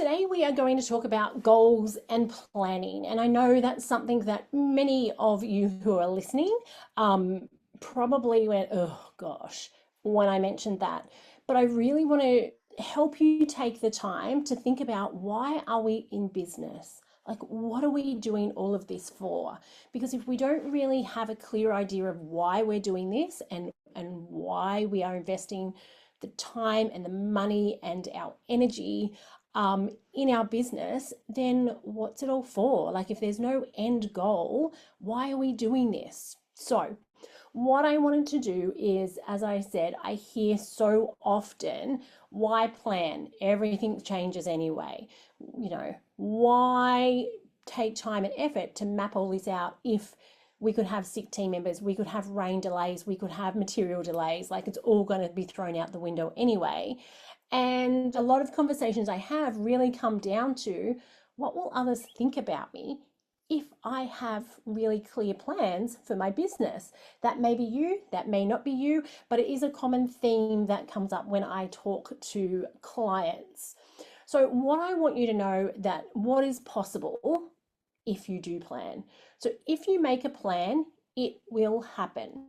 Today we are going to talk about goals and planning. And I know that's something that many of you who are listening probably went, oh gosh, when I mentioned that. But I really want to help you take the time to think about, why are we in business? Like, what are we doing all of this for? Because if we don't really have a clear idea of why we're doing this and why we are investing the time and the money and our energy in our business, then what's it all for? Like, if there's no end goal, why are we doing this? So, what I wanted to do is, as I said, I hear so often, why plan? Everything changes anyway. Why take time and effort to map all this out if we could have sick team members, we could have rain delays, we could have material delays, like it's all going to be thrown out the window anyway. And a lot of conversations I have really come down to, what will others think about me if I have really clear plans for my business? That may be you, that may not be you, but it is a common theme that comes up when I talk to clients. So what I want you to know, that what is possible if you do plan. So if you make a plan, it will happen.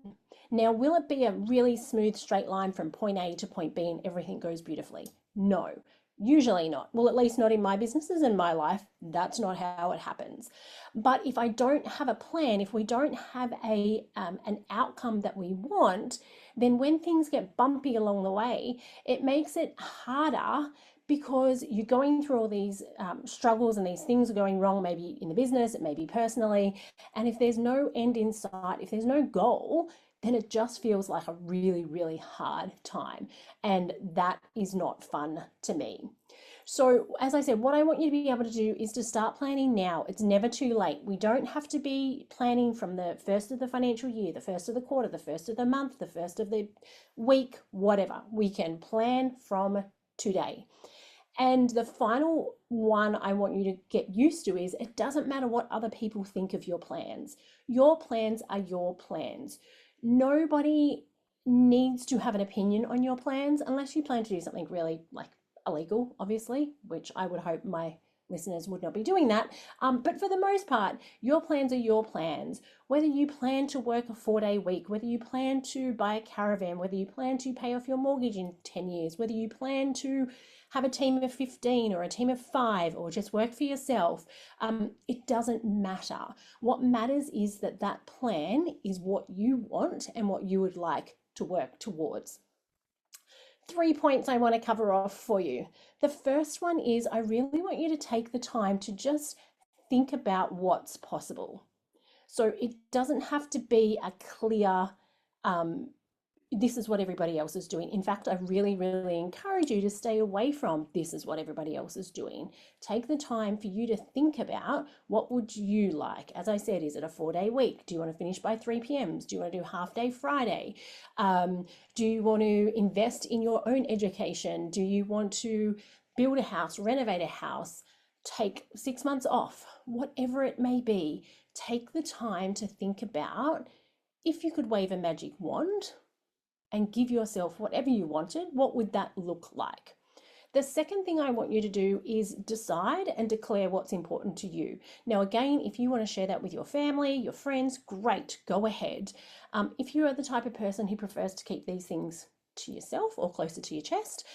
Now, will it be a really smooth straight line from point A to point B and everything goes beautifully? No, usually not. Well, at least not in my businesses and my life. That's not how it happens. But if I don't have a plan, if we don't have an outcome that we want, then when things get bumpy along the way, it makes it harder, because you're going through all these struggles and these things are going wrong, maybe in the business, it may be personally. And if there's no end in sight, if there's no goal, then it just feels like a really, really hard time. And that is not fun to me. So, as I said, what I want you to be able to do is to start planning now. It's never too late. We don't have to be planning from the first of the financial year, the first of the quarter, the first of the month, the first of the week, whatever. We can plan from today. And the final one I want you to get used to is, it doesn't matter what other people think of your plans. Your plans are your plans. Nobody needs to have an opinion on your plans unless you plan to do something really like illegal, obviously, which I would hope my listeners would not be doing that. But for the most part, your plans are your plans. Whether you plan to work a 4-day week, whether you plan to buy a caravan, whether you plan to pay off your mortgage in 10 years, whether you plan to have a team of 15 or a team of 5 or just work for yourself, it doesn't matter. What matters is that that plan is what you want and what you would like to work towards. 3 points I want to cover off for you. The first one is, I really want you to take the time to just think about what's possible. So it doesn't have to be a clear, this is what everybody else is doing. In fact, I really, really encourage you to stay away from this is what everybody else is doing. Take the time for you to think about, what would you like? As I said, is it a 4-day week? Do you want to finish by 3 p.m? Do you want to do half day Friday? Do you want to invest in your own education? Do you want to build a house, renovate a house, take 6 months off? Whatever it may be, take the time to think about, if you could wave a magic wand and give yourself whatever you wanted, what would that look like? The second thing I want you to do is decide and declare what's important to you. Now, again, if you want to share that with your family, your friends, great, go ahead. If you are the type of person who prefers to keep these things to yourself or closer to your chest,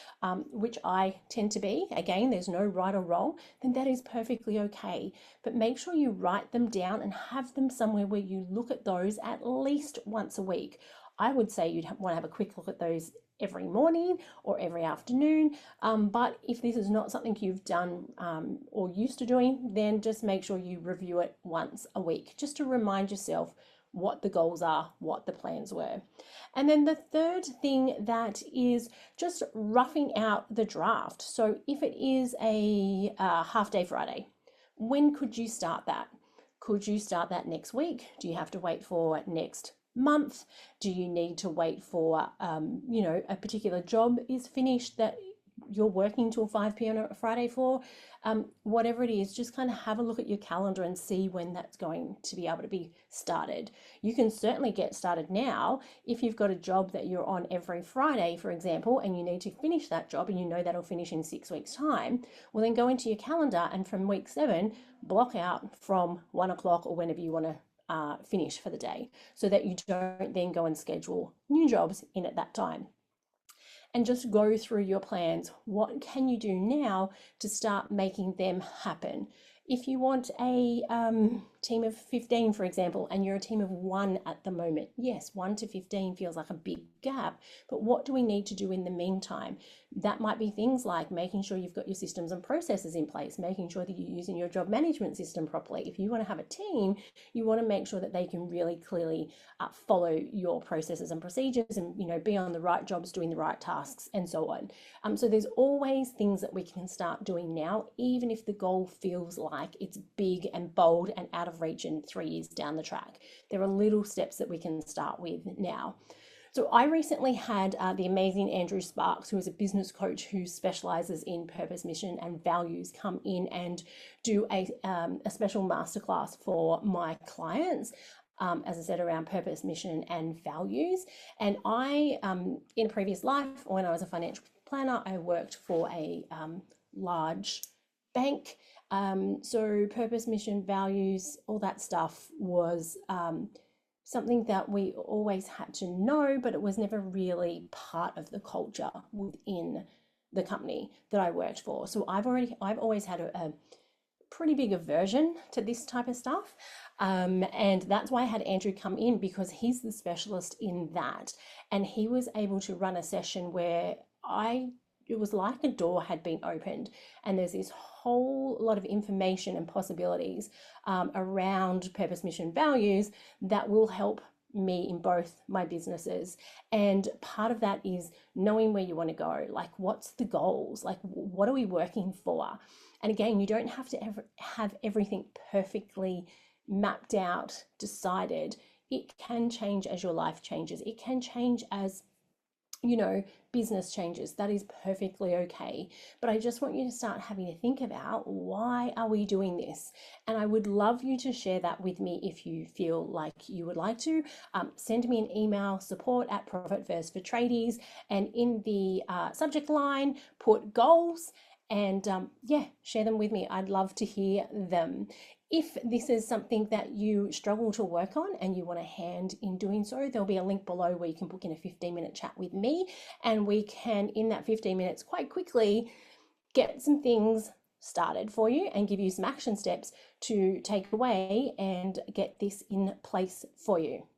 which I tend to be, again, there's no right or wrong, then that is perfectly okay. But make sure you write them down and have them somewhere where you look at those at least once a week. I would say you'd want to have a quick look at those every morning or every afternoon. But if this is not something you've done or used to doing, then just make sure you review it once a week, just to remind yourself what the goals are, what the plans were. And then the third thing, that is just roughing out the draft. So if it is a half day Friday, when could you start that? Could you start that next week? Do you have to wait for next month? Do you need to wait for a particular job is finished that you're working till 5 p.m. on a Friday for, whatever it is, just kind of have a look at your calendar and see when that's going to be able to be started. You can certainly get started now if you've got a job that you're on every Friday, for example, and you need to finish that job and you know that'll finish in 6 weeks' time. Well, then go into your calendar and from week 7, block out from 1 o'clock or whenever you want to finish for the day so that you don't then go and schedule new jobs in at that time, and just go through your plans. What can you do now to start making them happen? If you want a team of 15, for example, and you're a team of 1 at the moment, yes, 1 to 15 feels like a big gap, but what do we need to do in the meantime? That might be things like making sure you've got your systems and processes in place, making sure that you're using your job management system properly. If you want to have a team, you want to make sure that they can really clearly follow your processes and procedures and, be on the right jobs, doing the right tasks and so on. So there's always things that we can start doing now, even if the goal feels like it's big and bold and out of reach in 3 years down the track. There are little steps that we can start with now. So I recently had the amazing Andrew Sparks, who is a business coach who specializes in purpose, mission, and values, come in and do a special masterclass for my clients. As I said, around purpose, mission, and values. And I, in a previous life, when I was a financial planner, I worked for a large bank. So purpose, mission, values, all that stuff was something that we always had to know, but it was never really part of the culture within the company that I worked for. So I've always had a pretty big aversion to this type of stuff. And that's why I had Andrew come in, because he's the specialist in that. And he was able to run a session where it was like a door had been opened, and there's this whole lot of information and possibilities around purpose, mission, values that will help me in both my businesses. And part of that is knowing where you want to go, like what's the goals, like what are we working for? And again, you don't have to ever have everything perfectly mapped out, decided. It can change as your life changes. It can change as business changes. That is perfectly okay. But I just want you to start having to think about, why are we doing this? And I would love you to share that with me if you feel like you would like to. Send me an email, support@profit for Tradies, and in the subject line, put goals, and share them with me. I'd love to hear them. If this is something that you struggle to work on and you want a hand in doing so, there'll be a link below where you can book in a 15-minute chat with me, and we can, in that 15 minutes, quite quickly get some things started for you and give you some action steps to take away and get this in place for you.